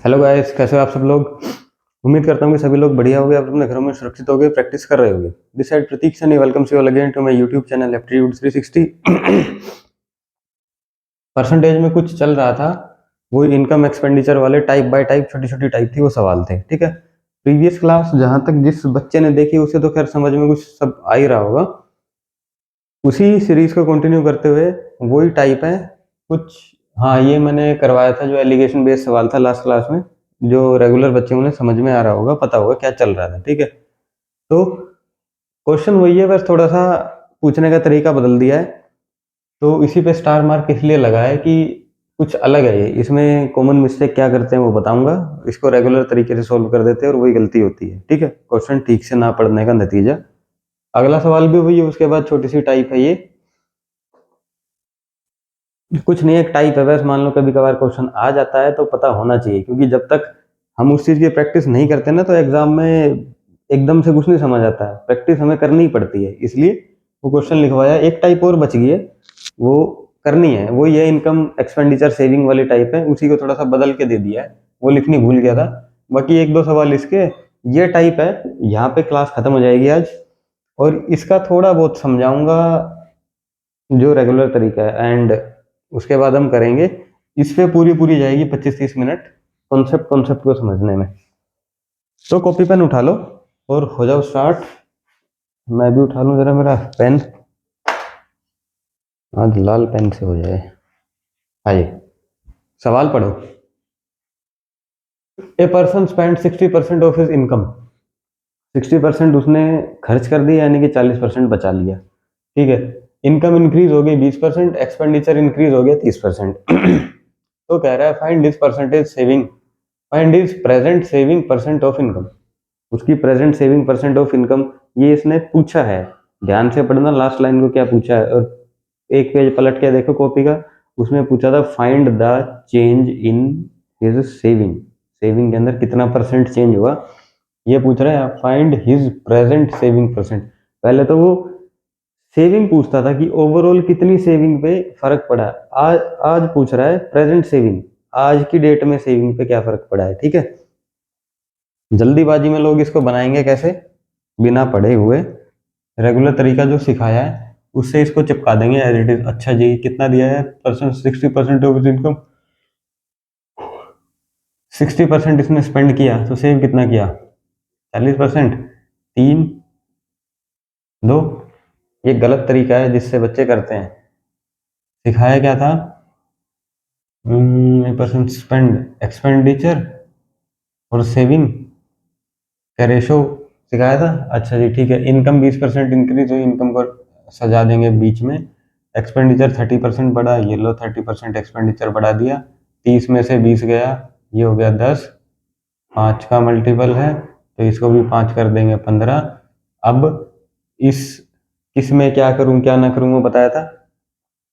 Hello guys, कैसे हो आप सब लोग। उम्मीद करता हूँ कि सभी लोग बढ़िया होंगे, आप अपने घरों में सुरक्षित होंगे, प्रैक्टिस कर रहे होंगे। This side Prateek Sunny, welcome you all again to my YouTube channel aptitude 360। Percentage में कुछ चल रहा था, वो इनकम एक्सपेंडिचर वाले टाइप बाय टाइप छोटी छोटी टाइप थी, वो सवाल थे। ठीक है, प्रीवियस क्लास जहां तक जिस बच्चे ने देखी उसे तो खैर समझ में कुछ सब आ ही रहा होगा। उसी सीरीज को कंटिन्यू करते हुए वही टाइप है कुछ। हाँ, ये मैंने करवाया था जो एलिगेशन बेस्ड सवाल था लास्ट क्लास में, जो रेगुलर बच्चे उन्हें समझ में आ रहा होगा, पता होगा क्या चल रहा था। ठीक है, तो क्वेश्चन वही है, बस थोड़ा सा पूछने का तरीका बदल दिया है। तो इसी पे स्टार मार्क इसलिए लगा है कि कुछ अलग है ये, इसमें कॉमन मिस्टेक क्या करते हैं वो बताऊंगा। इसको रेगुलर तरीके से सोल्व कर देते हैं और वही गलती होती है। ठीक है, क्वेश्चन ठीक से ना पढ़ने का नतीजा। अगला सवाल भी वही है, उसके बाद छोटी सी टाइप है, ये कुछ नहीं, एक टाइप है बस। मान लो कभी कभार क्वेश्चन आ जाता है तो पता होना चाहिए, क्योंकि जब तक हम उस चीज की प्रैक्टिस नहीं करते ना तो एग्जाम में एकदम से कुछ नहीं समझ आता है। प्रैक्टिस हमें करनी ही पड़ती है, इसलिए वो क्वेश्चन लिखवाया। एक टाइप और बच गई है, वो करनी है, वो ये इनकम एक्सपेंडिचर सेविंग वाली टाइप है, उसी को थोड़ा सा बदल के दे दिया है, वो लिखनी भूल गया था। बाकी एक दो सवाल इसके ये टाइप है। यहाँ पे क्लास खत्म हो जाएगी आज, और इसका थोड़ा बहुत समझाऊंगा जो रेगुलर तरीका है, एंड उसके बाद हम करेंगे। इस पे पूरी पूरी जाएगी 25-30 मिनट कॉन्सेप्ट कॉन्सेप्ट को समझने में। तो कॉपी पेन उठा लो और हो जाओ स्टार्ट। मैं भी उठा लूं जरा मेरा पेन, आज लाल पेन से हो जाए। आइए, सवाल पढ़ो। A person spend 60% of his income. 60% उसने खर्च कर दिया, यानी कि 40% बचा लिया। ठीक है, इनकम इंक्रीज हो गई 20%, एक्सपेंडिचर इंक्रीज हो गया 30%। तो कह रहा है find this percentage saving, find is present saving percent of income. उसकी present saving percent of income ये इसने पूछा है। ध्यान से पढ़ना लास्ट लाइन को क्या पूछा है, और एक पेज पलट के देखो कॉपी का, उसमें पूछा था find the change in his saving. Saving के अंदर कितना परसेंट चेंज हुआ, ये पूछ रहा है। Find his present saving percent, पहले तो वो सेविंग पूछता था कि ओवरऑल कितनी सेविंग पे फर्क पड़ा है। आज आज पूछ रहा है प्रेजेंट सेविंग, आज की डेट में सेविंग पे क्या फर्क पड़ा है। ठीक है, जल्दीबाजी में लोग इसको बनाएंगे कैसे, बिना पढ़े हुए। रेगुलर तरीका जो सिखाया है उससे इसको चिपका देंगे एज इट इज। अच्छा जी, कितना दिया है परसेंट, 60% ऑफ इनकम। 60% इसने स्पेंड किया तो सेव कितना किया, 40%। 3, 2। ये गलत तरीका है जिससे बच्चे करते हैं। सिखाया क्या था, परसेंट स्पेंड एक्सपेंडिचर और सेविंग का रेशो सिखाया था। अच्छा जी, ठीक है। इनकम 20% इंक्रीज हुई, इनकम को सजा देंगे बीच में। एक्सपेंडिचर 30% बढ़ा, ये लो 30% एक्सपेंडिचर बढ़ा दिया। 30 में से 20 गया, ये हो गया 10। 5 का मल्टीपल है तो इसको भी 5 कर देंगे, 15। अब इस किस में क्या करूं क्या ना करूं वो बताया था।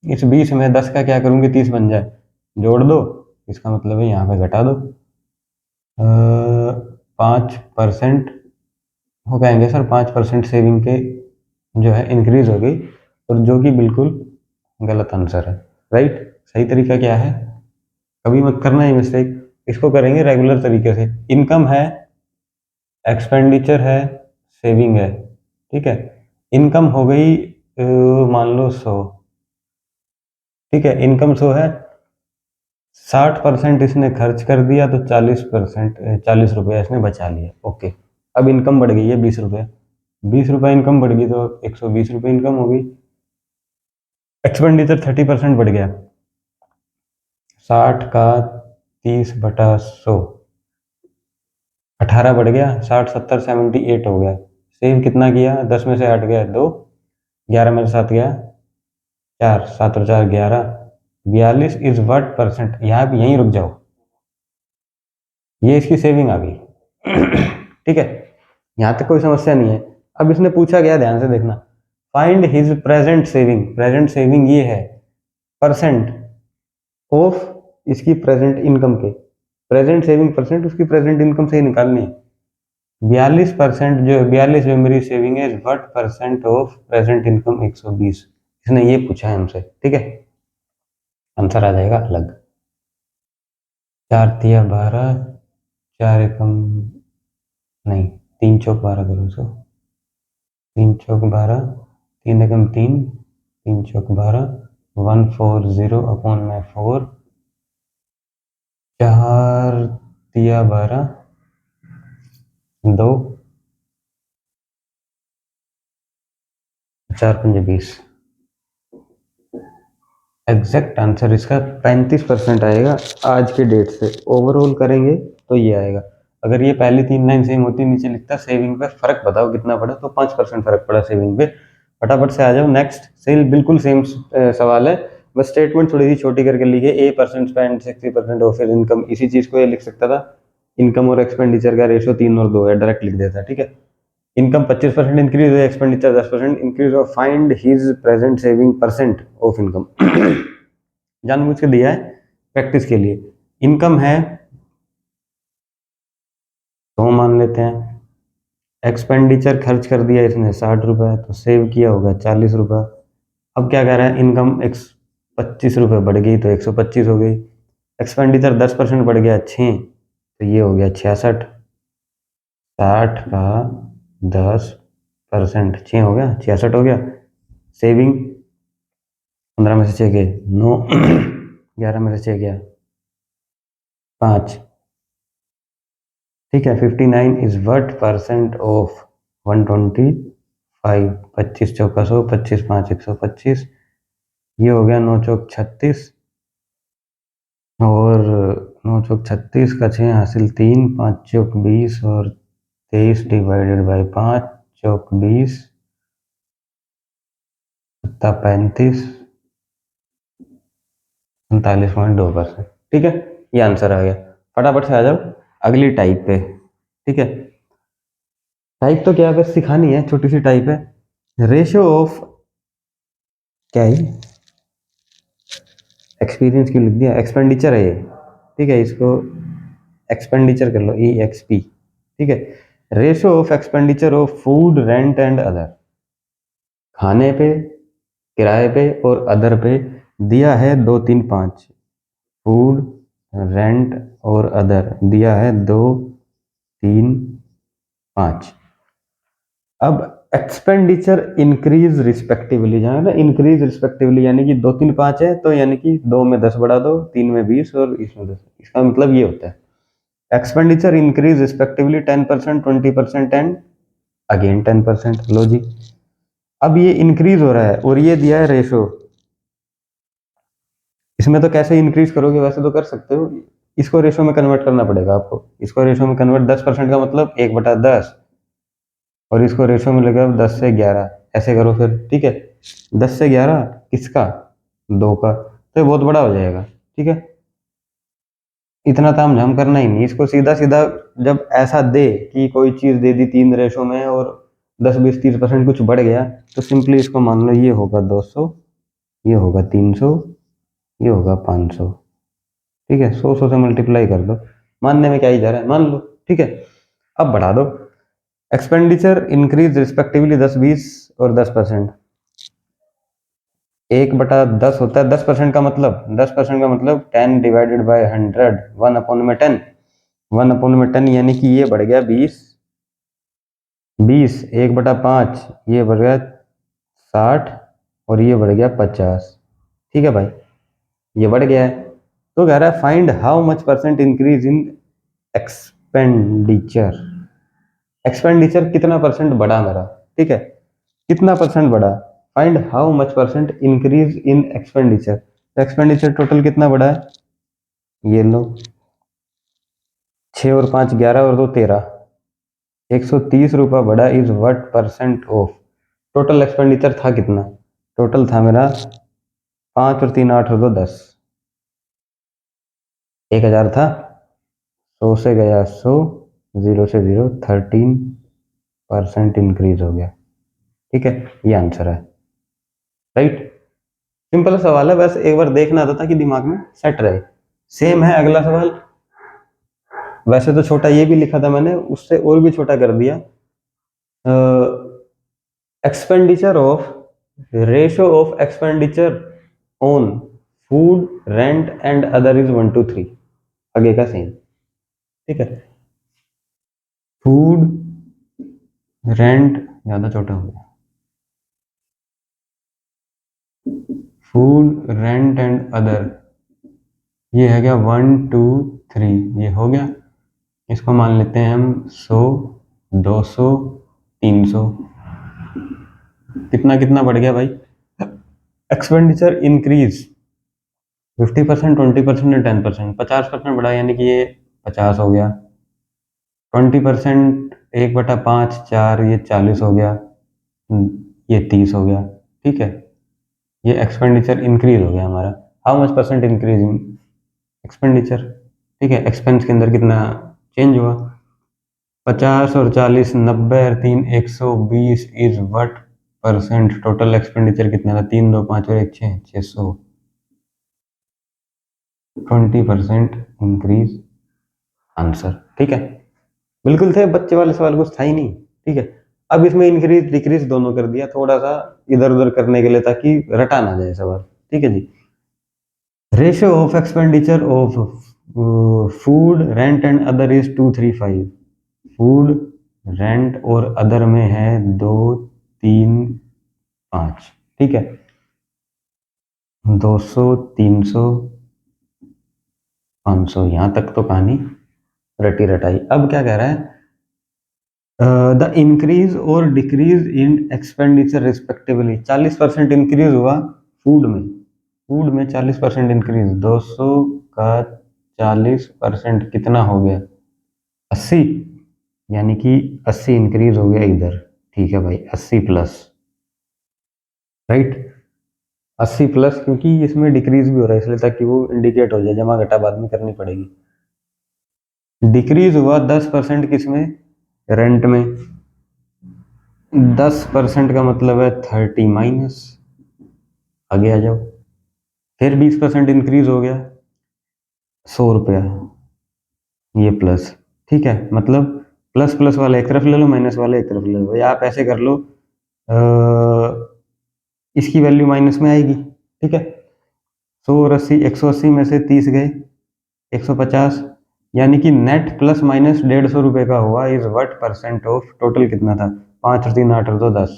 इस 20 में 10 का क्या करूं कि 30 बन जाए, जोड़ दो। इसका मतलब है यहाँ पे घटा दो। 5% हो पाएंगे सर, 5% सेविंग के जो है इंक्रीज हो गई, और जो कि बिल्कुल गलत आंसर है। राइट, सही तरीका क्या है, कभी मत करना ये मिस्टेक। इसको करेंगे रेगुलर तरीके से। इनकम है, एक्सपेंडिचर है, सेविंग है। ठीक है, इनकम हो गई मान लो 100। ठीक है, इनकम 100 है, 60% इसने खर्च कर दिया तो 40%, 40 रुपये इसने बचा लिया। ओके, अब इनकम बढ़ गई है 20 रुपये। 20 रुपये इनकम बढ़ गई तो 120 रुपये इनकम हो गई। एक्सपेंडिचर 30% बढ़ गया, 60 का 30/100, 18 बढ़ गया। 60, 70, 78 हो गया। सेव कितना किया, 10 में से 8 गया 2, 11 में से 7 गया 4, 7 और 4 11। 42 इज व्हाट परसेंट, यहाँ भी यहीं रुक जाओ, ये इसकी सेविंग आ गई। ठीक है, यहां तक कोई समस्या नहीं है। अब इसने पूछा गया, ध्यान से देखना, find his present saving. Present saving ये है परसेंट ऑफ इसकी प्रेजेंट इनकम के। प्रेजेंट सेविंग परसेंट उसकी प्रेजेंट इनकम से ही निकालनी है। 42% जो 42 जो मेरी सेविंग है, what percent of present income 120। इसने ये पूछा है हमसे। ठीक है, आंसर आ जाएगा अलग। 4 तिया 12, 4 एकम नहीं, 3 चौक 12 करो सो, 3 चौक 12, 3 एकम 3, 3 चौक 12, 140 अपॉन में 4, 4 तिया 12, 2, 4 पंजे 20। एग्जैक्ट आंसर इसका 35% आएगा आज के डेट से। ओवरऑल करेंगे तो ये आएगा। अगर ये पहली 3 लाइन सेम होती, नीचे लिखता सेविंग पे फर्क बताओ कितना पड़ा, तो 5% फर्क पड़ा सेविंग पे। फटाफट से आ जाओ नेक्स्ट। सेल बिल्कुल सेम सवाल है, बस स्टेटमेंट थोड़ी सी छोटी करके लिखे। ए परसेंट स्पेंड 60% ऑफ इनकम, इसी चीज को ये लिख सकता था। इनकम और एक्सपेंडिचर का रेशो 3 और 2 है, डायरेक्ट लिख देता। ठीक है, इनकम 25% इंक्रीज हुई, expenditure 10% increase of, find his present saving percent of income. जानबूझ के दिया है प्रैक्टिस के लिए। इनकम है तो मान लेते हैं, एक्सपेंडिचर खर्च कर दिया इसने 60 रुपए, तो सेव किया होगा 40 रुपए। अब क्या कह रहा है, इनकम 25 रुपए बढ़ गई तो 125 हो गई, एक्सपेंडिचर 10% बढ़ गया 6, तो ये हो गया 66। 60 का 10%, 6 हो गया, 66 हो गया। सेविंग 15 में से 6 गए 9, 11 में से 6 गया 5। ठीक है, 59 इज वट परसेंट ऑफ 125। 25 चौका 100, 25 5 125, ये हो गया 9 चौक 36, और 9 चौक 36 का 6 हासिल 3, 5 चौक 20 और 23 डिवाइडेड बाई 5 चौक 20, 35, 39.2%। ठीक है, ये आंसर आ गया। फटाफट से आ जाओ अगली टाइप पे। ठीक है, टाइप तो क्या है, बस सिखानी है, छोटी सी टाइप है। रेशियो ऑफ, क्या है, एक्सपीरियंस की लिख दिया, एक्सपेंडिचर है ये। ठीक है, इसको एक्सपेंडिचर कर लो, EXP। ठीक है, ratio of expenditure of food rent and other, खाने पे, किराए पे और अदर पे दिया है 2 3 5। फूड, रेंट और अदर दिया है 2 3 5। अब एक्सपेंडिचर इंक्रीज रिस्पेक्टिवली, जाना ना, इंक्रीज रिस्पेक्टिवली यानी कि 2 3 5 है, तो यानी कि 2 में 10 बढ़ा दो, 3 में 20 और इसमें 10। इसका मतलब ये होता है, expenditure increase respectively 10%, 20% and again 10%। लो जी, अब ये इंक्रीज हो रहा है और ये दिया है रेशो। इसमें तो कैसे इंक्रीज करोगे, वैसे तो कर सकते हो, इसको रेशो में कन्वर्ट करना पड़ेगा आपको। इसको रेशो में कन्वर्ट, 10% का मतलब 1/10, और इसको रेशो में लगा 10 से 11, ऐसे करो फिर। ठीक है, 10 से 11 किसका, 2 का, तो ये बहुत बड़ा हो जाएगा। ठीक है, इतना ताम झाम करना ही नहीं, इसको सीधा सीधा जब ऐसा दे कि कोई चीज दे दी 3 रेशो में और 10 20 30% कुछ बढ़ गया, तो सिंपली इसको मान लो ये होगा 200, ये होगा 300, ये होगा 500। ठीक है, 100 से मल्टीप्लाई कर दो, मानने में क्या ही जा रहा है, मान लो। ठीक है, अब बढ़ा दो, एक्सपेंडिचर इंक्रीज रिस्पेक्टिवली 10 20 और 10%। 1/10 होता है 10% का मतलब, 10% का मतलब 10 डिवाइडेड बाय 100, 1/10, 1/10 यानी कि ये बढ़ गया 20, 20 1/5, ये बढ़ गया 60, और ये बढ़ गया 50। ठीक है भाई, ये बढ़ गया है। तो कह रहा है find how much percent increase in expenditure, expenditure कितना परसेंट बढ़ा मेरा। ठीक है, कितना परसेंट बढ़ा, find how much percent increase in expenditure. Expenditure total कितना बढ़ा है, ये लो, 6 और 5 11 और 2 13, 130 रुपया बढ़ा, is what percent of total expenditure था कितना, टोटल था मेरा 5 और 3 8 और 2 10, 1000 था, 100 से गया 100, 0 से 0, 13% इंक्रीज हो गया। ठीक है, ये आंसर है। राइट, सिंपल सवाल है, बस एक बार देखना था ताकि दिमाग में सेट रहे। सेम है अगला सवाल, वैसे तो छोटा ये भी लिखा था मैंने, उससे और भी छोटा कर दिया। Expenditure of, ratio of expenditure on food rent and other is 1 to 3, आगे का सेम। ठीक है, फूड रेंट ज्यादा छोटा हो गया, फूड रेंट एंड अदर, ये है क्या 1 2 3, ये हो गया। इसको मान लेते हैं हम 100 200 300, कितना कितना बढ़ गया भाई? एक्सपेंडिचर इंक्रीज 50%, 20% एंड 10%, 50% बढ़ा यानी कि ये 50 हो गया, 20% 1/5 4, ये 40 हो गया, ये 30 हो गया। ठीक है, ये एक्सपेंडिचर इंक्रीज हो गया हमारा। How much percent increase in expenditure? ठीक है, एक्सपेंस के अंदर कितना चेंज हुआ? 50 और 40 90 और 3 120 is what percent? Total expenditure कितना था? 3 2 5 और 1 6, 600। 20% इंक्रीज आंसर। ठीक है, बिल्कुल थे, बच्चे वाले सवाल कुछ था ही नहीं। ठीक है, अब इसमें इंक्रीज डिक्रीज दोनों कर दिया, थोड़ा सा इधर उधर करने के लिए, ताकि रटा ना जाए सवाल। ठीक है जी। Ratio of expenditure of food rent and other is 235। Food rent और अदर में है 2 3 5। ठीक है, 200 300 500, यहां तक तो कहानी रटी रटाई। अब क्या कह रहा है? द इंक्रीज और decrease in expenditure respectively. 40% increase हुआ फूड में, फूड में 40% इंक्रीज, 200 का 40% कितना हो गया? 80, यानी कि 80 इंक्रीज हो गया इधर। ठीक है भाई, 80 प्लस, राइट, 80 प्लस, क्योंकि इसमें डिक्रीज भी हो रहा है इसलिए, ताकि वो इंडिकेट हो जाए, जमा घटा बाद में करनी पड़ेगी। डिक्रीज हुआ 10% किसमें? रेंट में। 10% का मतलब है 30 माइनस, आगे आ जाओ। फिर 20% इंक्रीज हो गया, 100 रुपया, ये प्लस। ठीक है, मतलब प्लस प्लस वाला एक तरफ ले लो, माइनस वाला एक तरफ ले लो, या आप ऐसे कर लो, इसकी वैल्यू माइनस में आएगी। ठीक है, 100 और 80, 180 में से 30 गए, 150, यानी कि नेट प्लस माइनस 150 रुपये का हुआ। Is what percent of total? कितना था? 5 और 3 8 और 2 10।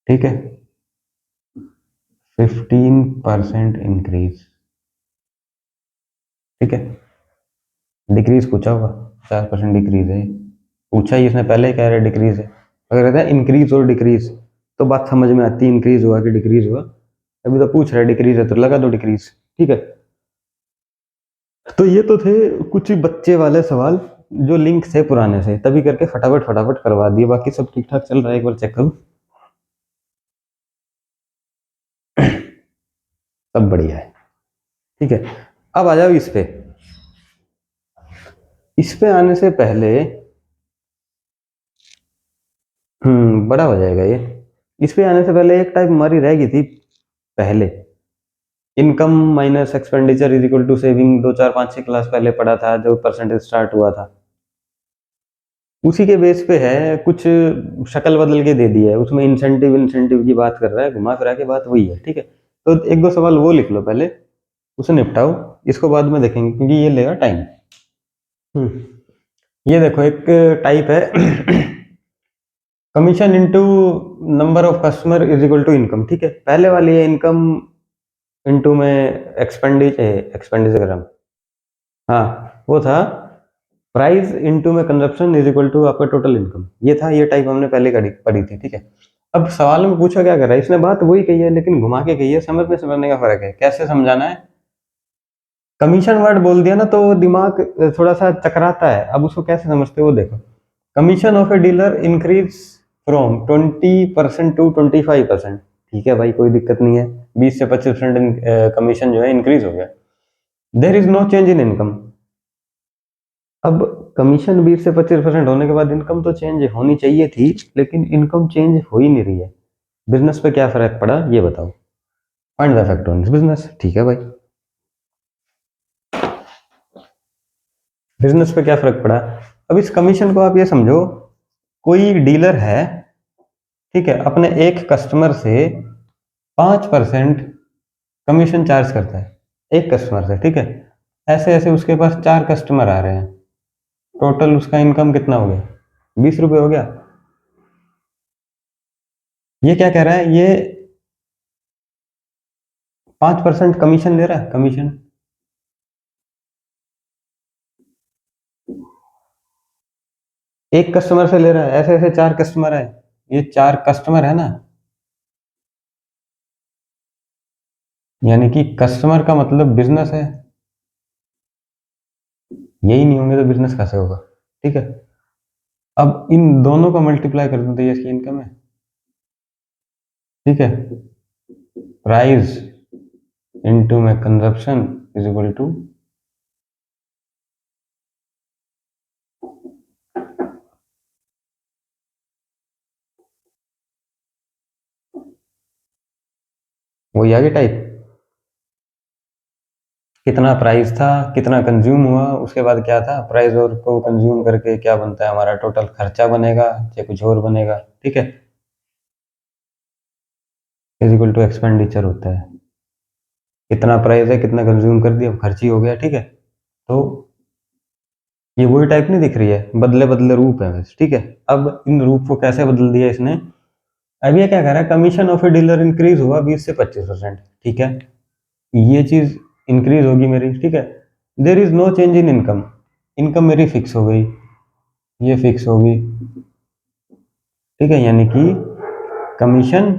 ठीक है, 15% इंक्रीज। ठीक है, डिक्रीज पूछा होगा, 50% डिक्रीज है, पूछा ही इसने पहले ही, कह रहे डिक्रीज है। अगर कहता है इंक्रीज और डिक्रीज तो बात समझ में आती, इंक्रीज हुआ कि डिक्रीज हुआ। अभी तो पूछ रहा है डिक्रीज है तो लगा दो डिक्रीज। ठीक है, तो ये तो थे कुछ बच्चे वाले सवाल जो लिंक से पुराने से, तभी करके फटाफट फटाफट करवा दिए। बाकी सब ठीक ठाक चल रहा है, एक बार चेक करो। सब बढ़िया है। ठीक है, अब आ जाओ इस पे। इस पे आने से पहले बड़ा हो जाएगा ये। इस पे आने से पहले एक टाइप हमारी रह गई थी पहले, income minus expenditure is equal to saving. 2 4 5 6 class पहले पढ़ा था, जो परसेंटेज स्टार्ट हुआ था, उसी के बेस पे है। कुछ शक्ल बदल के दे दिया है, उसमें इंसेंटिव इंसेंटिव की बात कर रहा है, घुमा फिरा के बात वही है। ठीक है, तो एक दो सवाल वो लिख लो पहले, उसे निपटाओ, इसको बाद में देखेंगे क्योंकि ये लेगा टाइम। ये देखो एक टाइप है commission into number of customer is equal to income. ठीक है, पहले वाली है इनकम इनटू में एक्सपेंडिचर। हाँ, वो था प्राइस इनटू में कंजप्शन इज इक्वल टू आपका टोटल इनकम। ये था, ये टाइप हमने पहले पढ़ी थी। ठीक है, अब सवाल में पूछा क्या कर रहा है, इसने बात वही कही है लेकिन घुमा के कही है, समझने का फर्क है। कैसे समझाना है? कमीशन वर्ड बोल दिया ना तो दिमाग थोड़ा सा चकराता है। अब उसको कैसे समझते हो वो देखो। Commission of a dealer increase from 20% to 25%। ठीक है भाई, कोई दिक्कत नहीं है, 20 से 25% कमीशन जो है इंक्रीज हो गया। There is no change in income. अब कमीशन 20 से 25% होने के बाद इनकम तो चेंज होनी चाहिए थी, लेकिन इनकम चेंज हो ही नहीं रही है। बिजनेस पे क्या फर्क पड़ा ये बताओ? Find the effect on business. ठीक है भाई, बिजनेस पे क्या फर्क पड़ा? अब इस कमीशन को आप ये समझो, कोई डीलर है, ठीक है, अपने एक कस्टमर से 5% कमीशन चार्ज करता है, एक कस्टमर से। ठीक है, ऐसे ऐसे उसके पास 4 कस्टमर आ रहे हैं, टोटल उसका इनकम कितना हो गया, 20 रुपये हो गया। ये क्या कह रहा है, ये 5% कमीशन ले रहा है, कमीशन। एक कस्टमर से ले रहा है, ऐसे ऐसे 4 कस्टमर है, ये 4 कस्टमर है ना, यानी कि कस्टमर का मतलब बिजनेस है, यही नहीं होंगे तो बिजनेस कैसे होगा। ठीक है, अब इन दोनों को मल्टीप्लाई कर दूं तो ये इसकी इनकम है। ठीक है, प्राइस इनटू में कंजप्शन इज इक्वल टू वही आगे टाइप, कितना प्राइस था, कितना कंज्यूम हुआ, उसके बाद क्या था, प्राइस और को कंज्यूम करके क्या बनता है हमारा टोटल खर्चा बनेगा या कुछ और बनेगा। ठीक है, इज इक्वल टू एक्सपेंडिचर होता है, कितना प्राइस है, कितना कंज्यूम कर दिया, खर्च ही हो गया। ठीक है, तो ये वही टाइप नहीं दिख रही है, बदले बदले रूप है बस। ठीक है, अब इन रूप को कैसे बदल दिया इसने, अब ये क्या कह रहा है, commission of a dealer increase हुआ 20 से 25%। ठीक है, ये चीज इंक्रीज होगी मेरी। ठीक है, there is no change in income, income मेरी फिक्स हो गई, ये फिक्स होगी। ठीक है, यानी कि कमीशन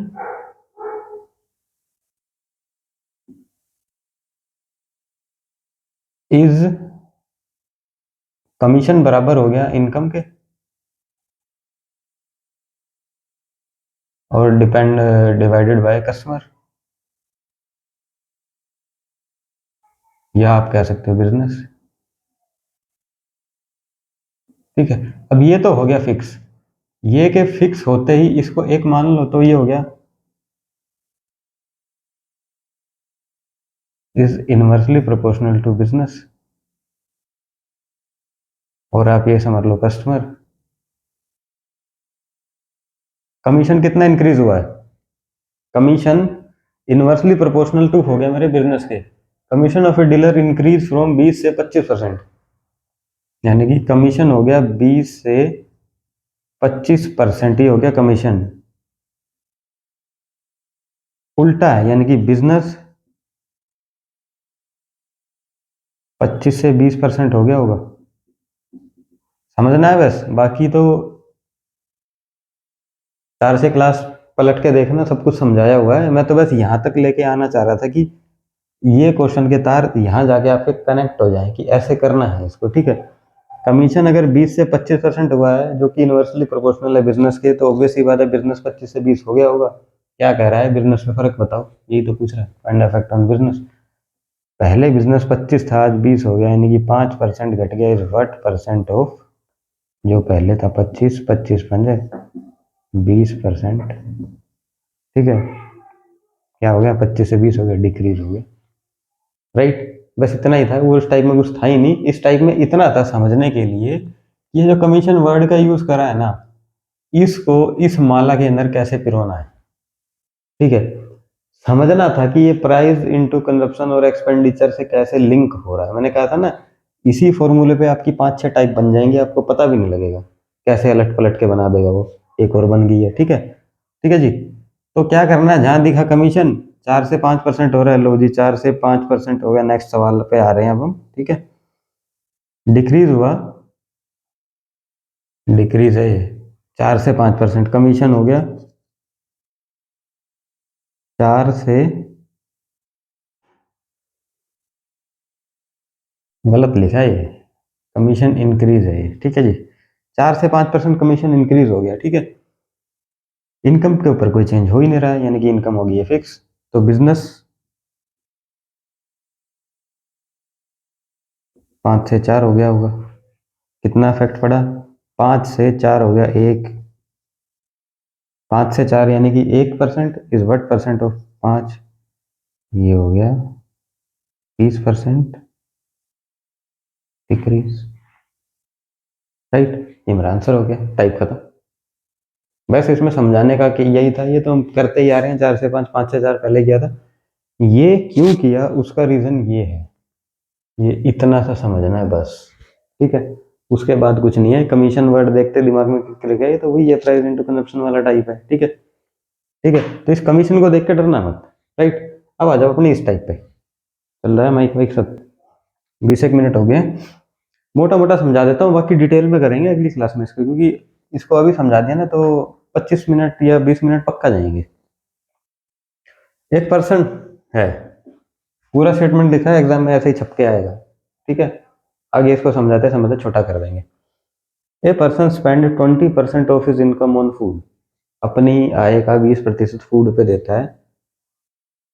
इज, कमीशन बराबर हो गया इनकम के, और डिपेंड डिवाइडेड बाय कस्टमर, या आप कह सकते हो बिजनेस। ठीक है, अब ये तो हो गया फिक्स, ये के फिक्स होते ही इसको एक मान लो तो ये हो गया is inversely proportional to business, और आप ये समझ लो कस्टमर। कमीशन कितना इंक्रीज हुआ है, कमीशन इनवर्सली प्रोपोर्शनल टू हो गया मेरे बिजनेस के, commission of a dealer increase from 20 से 25%, यानी कि कमीशन हो गया 20 से 25% ही हो गया कमीशन। उल्टा है, यानी कि बिजनेस 25 से 20% हो गया होगा, समझना है बस, बाकी तो 4 से क्लास पलट के देखना, सब कुछ समझाया हुआ है। मैं तो बस यहाँ तक लेके आना चाह रहा था कि ये क्वेश्चन के तार यहाँ जाके आपके कनेक्ट हो जाए कि ऐसे करना है इसको। ठीक है, कमीशन अगर 20 से 25% हुआ है जो कि इनवर्सली प्रोपोर्शनल है बिजनेस के, तो ऑब्वियस ही बात है बिजनेस 25 से 20 हो गया होगा। क्या कह रहा है, बिजनेस में फर्क बताओ, यही तो पूछ रहा है, फाइंड इफेक्ट ऑन बिजनेस। पहले बिजनेस 25 था, आज 20 हो गया, यानी कि 5% घट गया, इज व्हाट परसेंट ऑफ, जो पहले था 25, 25 20%। ठीक है, क्या हो गया, 25 से 20 हो गया, डिक्रीज हो गया। राइट, बस इतना ही था, वो उस टाइप में कुछ था ही नहीं, इस टाइप में इतना था समझने के लिए, ये जो कमीशन वर्ड का यूज करा है ना, इसको इस माला के अंदर कैसे पिरोना है। ठीक है, समझना था कि ये प्राइस इनटू कंजप्शन और एक्सपेंडिचर से कैसे लिंक हो रहा है। मैंने कहा था ना, इसी फॉर्मूले पे आपकी 5-6 टाइप बन जाएंगे, आपको पता भी नहीं लगेगा, कैसे अलट पलट के बना देगा वो, एक और बन गई है। ठीक है, ठीक है जी, तो क्या करना है, जहां दिखा कमीशन 4 से 5% हो रहा है, लो जी 4 से 5% हो गया, नेक्स्ट सवाल पे आ रहे हैं अब हम। ठीक है, डिक्रीज हुआ, डिक्रीज है ये, 4 से 5% कमीशन हो गया 4 से, गलत लिखा है ये, कमीशन इंक्रीज है ये। ठीक है जी, 4 से 5% कमीशन इंक्रीज हो गया। ठीक है, इनकम के ऊपर कोई चेंज हो ही नहीं रहा है, यानी कि इनकम होगी है फिक्स, तो बिजनेस 5 से 4 हो गया होगा, कितना इफेक्ट पड़ा, 5 से 4 हो गया, एक, 5 से 4 यानी कि 1% इज व्हाट परसेंट ऑफ 5, ये हो गया 30% डिक्रीज। राइट, ये मेरा आंसर हो गया, टाइप खत्म। वैसे इसमें समझाने का कि यही था, ये तो हम करते ही आ रहे हैं, 4 से 5, 5 से 4 पहले किया था, ये क्यों किया उसका रीजन ये है, ये इतना सा समझना है बस। ठीक है, उसके बाद कुछ नहीं है। कमीशन वर्ड देखते दिमाग में क्लिक है तो वही है, प्राइस इनटू कंजप्शन वाला टाइप है। ठीक है, ठीक है। तो इस कमीशन को देख के डरना मत, राइट। अब आ जाओ अपनी इस टाइप पे। चल रहा है माइक वाइक सब? 20 एक मिनट हो गए। मोटा मोटा समझा देता हूँ, बाकी डिटेल में करेंगे अगली क्लास में इसको, क्योंकि इसको अभी समझा दिया ना तो 25 मिनट या 20 मिनट पक्का जाएंगे। एक पर्सन है, पूरा स्टेटमेंट लिखा है, एग्जाम में ऐसे ही छप के आएगा। ठीक है, आगे इसको समझाते समझाते छोटा कर देंगे। A person spend 20% of his income on food, अपनी आय का 20% फूड पे देता है।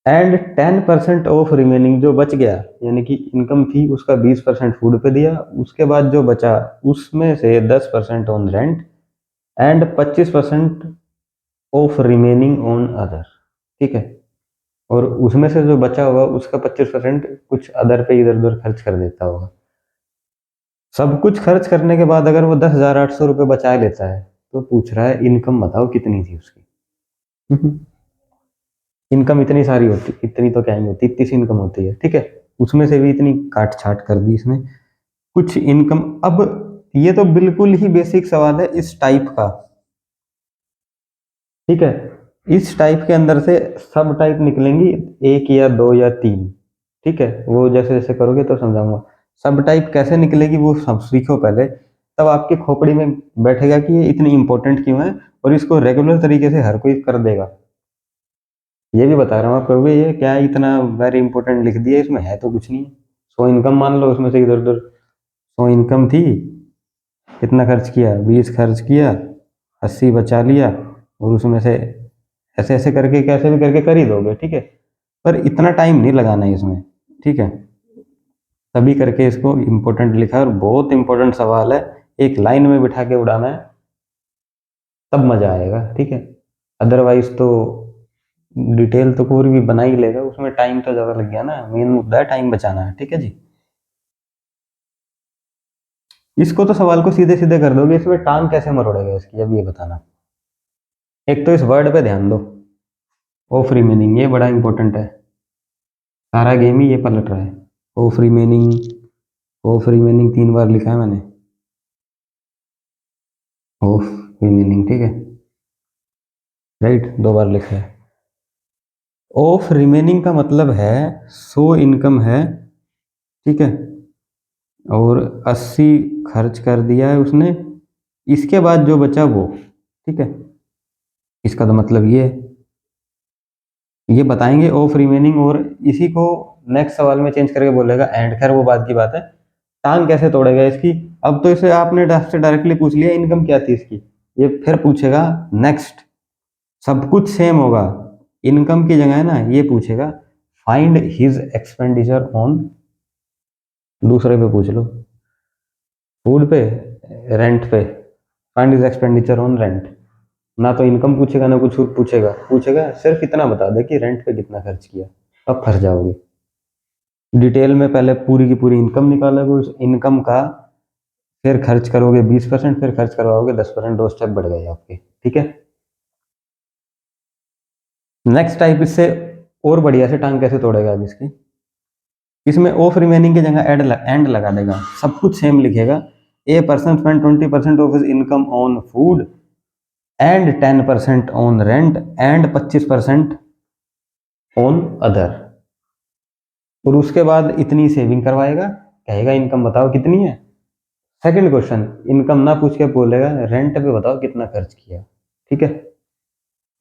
एंड 10% ऑफ रिमेनिंग, जो बच गया, यानी कि इनकम थी उसका 20% फूड पे दिया, उसके बाद जो बचा उसमें से 10% on rent and 25% of remaining on other. ठीक है, और उसमें से जो बचा हुआ उसका 25% कुछ अदर पे इधर उधर खर्च कर देता होगा। सब कुछ खर्च करने के बाद अगर वो 10,800 रुपये बचा लेता है तो पूछ रहा है इनकम बताओ कितनी थी उसकी। इनकम इतनी सारी होती, इतनी तो क्या ही होती, इतनी सी इनकम होती है। ठीक है, उसमें से भी इतनी काट छाट कर दी इसने कुछ इनकम। अब ये तो बिल्कुल ही बेसिक सवाल है इस टाइप का। ठीक है, इस टाइप के अंदर से सब टाइप निकलेंगी, एक या दो या तीन। ठीक है, वो जैसे जैसे करोगे तो समझाऊंगा। सब टाइप कैसे निकलेगी वो सब सीखो पहले, तब आपकी खोपड़ी में बैठेगा कि ये इतनी इंपॉर्टेंट क्यों है, और इसको रेगुलर तरीके से हर कोई कर देगा। ये भी बता रहा हूँ आपको, ये क्या इतना वेरी इंपॉर्टेंट लिख दिया, इसमें है तो कुछ नहीं। 100 इनकम मान लो, उसमें से इधर उधर 100 इनकम थी, कितना खर्च किया, 20 खर्च किया, 80 बचा लिया, और उसमें से ऐसे ऐसे करके कैसे भी करके कर ही दोगे। ठीक है, पर इतना टाइम नहीं लगाना है इसमें। ठीक है, तभी करके इसको इम्पोर्टेंट लिखा है, और बहुत इंपॉर्टेंट सवाल है, एक लाइन में बिठा के उड़ाना है, तब मजा आएगा। ठीक है, अदरवाइज तो डिटेल तो पूरी भी बना ही लेगा, उसमें टाइम तो ज्यादा लग गया ना, मेन मुद्दा है टाइम बचाना है। ठीक है जी, इसको तो सवाल को सीधे सीधे कर दोगे, इसमें टांग कैसे मरोड़ेगा इसकी, अब ये बताना। एक तो इस वर्ड पे ध्यान दो, ऑफ रिमेनिंग, ये बड़ा इंपॉर्टेंट है, सारा गेम ही ये पलट रहा है। ऑफ रिमेनिंग, ऑफ रिमेनिंग 3 बार लिखा है मैंने, ऑफ रिमेनिंग। ठीक है, राइट, 2 बार लिखा है। ऑफ रिमेनिंग का मतलब है सो इनकम है, ठीक है, और 80 खर्च कर दिया है उसने, इसके बाद जो बचा वो। ठीक है, इसका तो मतलब ये बताएंगे ऑफ रिमेनिंग, और इसी को नेक्स्ट सवाल में चेंज करके बोलेगा एंड। खैर वो बात की बात है, टांग कैसे तोड़ेगा इसकी। अब तो इसे आपने से डायरेक्टली पूछ लिया इनकम क्या थी इसकी, ये फिर पूछेगा नेक्स्ट, सब कुछ सेम होगा, इनकम की जगह है ना, ये पूछेगा फाइंड हिज एक्सपेंडिचर ऑन, दूसरे पे पूछ लो, फूड पे, रेंट पे, find his expenditure on rent. ना तो इनकम पूछेगा ना कुछ और पूछेगा, पूछेगा सिर्फ इतना बता दे कि रेंट पे कितना खर्च किया, अब फंस जाओगे। डिटेल में पहले पूरी की पूरी इनकम निकालोगे, उस इनकम का फिर खर्च करोगे 20%, फिर खर्च करवाओगे 10%, 2 स्टेप बढ़ गए आपके। ठीक है, नेक्स्ट टाइप इससे और बढ़िया से टांग कैसे तोड़ेगा अब इसकी, इसमें ऑफ रिमेनिंग की जगह एंड लगा देगा, सब कुछ सेम लिखेगा। A person spend 20% of his income on food and 10% on rent and 25% on other, और उसके बाद इतनी सेविंग करवाएगा, कहेगा इनकम बताओ कितनी है। सेकंड क्वेश्चन, इनकम ना पूछ के बोलेगा रेंट पे बताओ कितना खर्च किया। ठीक है,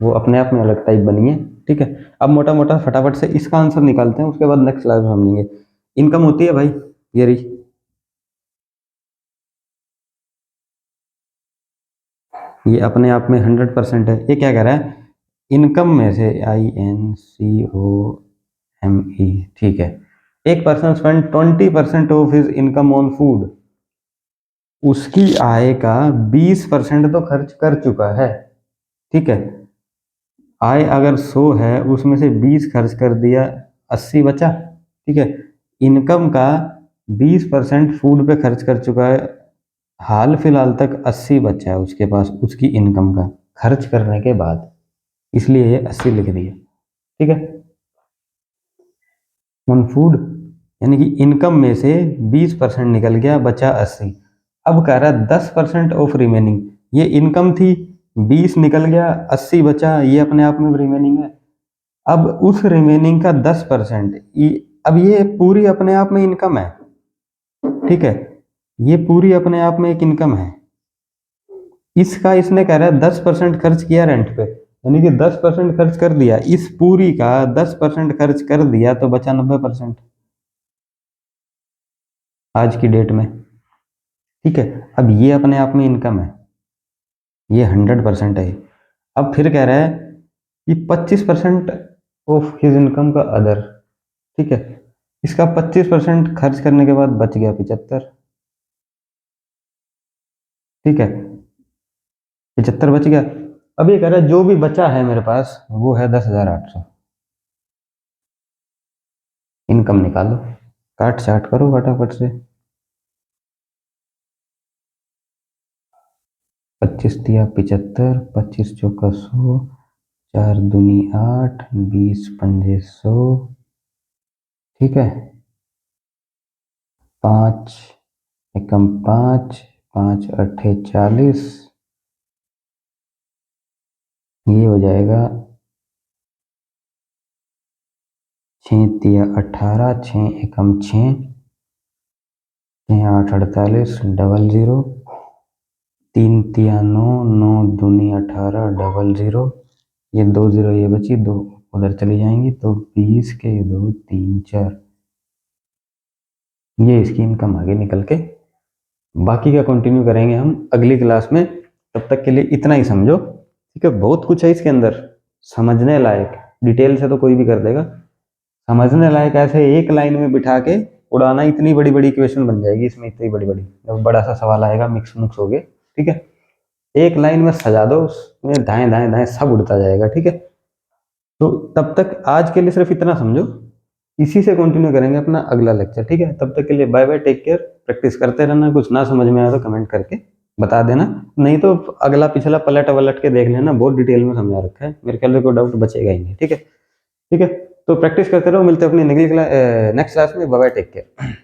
वो अपने आप में अलग टाइप बनी है। ठीक है, अब मोटा मोटा फटाफट से इसका आंसर निकालते हैं, उसके बाद नेक्स्ट क्लास में समझेंगे। इनकम होती है भाई ये रही, ये अपने आप में 100% है। ये क्या कह रहा है, इनकम में से INCOME, ठीक है, एक person spend 20% of his income on food, उसकी आय का 20% तो खर्च कर चुका है। ठीक है, आय अगर 100 है उसमें से 20 खर्च कर दिया, 80 बचा। ठीक है, इनकम का 20% फूड पे खर्च कर चुका है, हाल फिलहाल तक 80 बचा है उसके पास उसकी इनकम का खर्च करने के बाद, इसलिए ये 80 लिख दिया। ठीक है, ऑन फूड, यानी कि इनकम में से 20% निकल गया, बचा 80, अब कह रहा है 10% ऑफ रिमेनिंग, ये इनकम थी, 20 निकल गया, 80 बचा, ये अपने आप में रिमेनिंग है। अब उस रिमेनिंग का 10%, अब ये पूरी अपने आप में इनकम है, ठीक है, ये पूरी अपने आप में एक इनकम है। इसका इसने कह रहा है 10% खर्च किया रेंट पे, यानी कि 10% खर्च कर दिया, इस पूरी का 10% खर्च कर दिया तो बचा 90% आज की डेट में, ठीक है। अब ये अपने आप में इनकम है, ये 100% है। अब फिर कह रहा है कि 25% ऑफ हिज इनकम का अदर, ठीक है, इसका 25% खर्च करने के बाद बच गया 75, ठीक है, 75 बच गया। अब ये कह रहा है जो भी बचा है मेरे पास वो है 10,800, इनकम निकालो, काट चाट करो फटाफट से। 25 दिया 75, 25 चौका 100, 4 दूनी 8, 20 पंजे 100, ठीक है, 5 एकम 5, 5 अट्ठे 40, ये हो जाएगा 6 तिया 18, 6 एकम 6, 6 8 48, डबल 0, 3 तिया 9, 9 दूनी 18, डबल 0, ये 2 0 ये बची, 2 उधर चली जाएंगी, तो 20 के 2 3 4, ये इसकी इनकम आगे निकल के। बाकी का कंटिन्यू करेंगे हम अगली क्लास में, तब तक के लिए इतना ही समझो, ठीक है। बहुत कुछ है इसके अंदर समझने लायक, डिटेल से तो कोई भी कर देगा, समझने लायक ऐसे एक लाइन में बिठा के उड़ाना, इतनी बड़ी बड़ी इक्वेशन बन जाएगी इसमें, इतनी बड़ी बड़ी, जब बड़ा सा सवाल आएगा मिक्स मुक्स हो गए, ठीक है, एक लाइन में सजा दो, उसमें दाएं दाएं दाएं सब उड़ता जाएगा, ठीक है। तो तब तक आज के लिए सिर्फ इतना समझो, इसी से कंटिन्यू करेंगे अपना अगला लेक्चर, ठीक है। तब तक के लिए bye bye, take care, practice करते रहना, कुछ ना समझ में आया तो कमेंट करके बता देना, नहीं तो अगला पिछला पलट वलट के देख लेना, बहुत डिटेल में समझा रखा है, मेरे ख्याल से कोई डाउट बचेगा ही नहीं, ठीक है, ठीक है। तो प्रैक्टिस करते रहो, मिलते हैं अपनी नेक्स्ट क्लास में, बाय बाय, टेक केयर।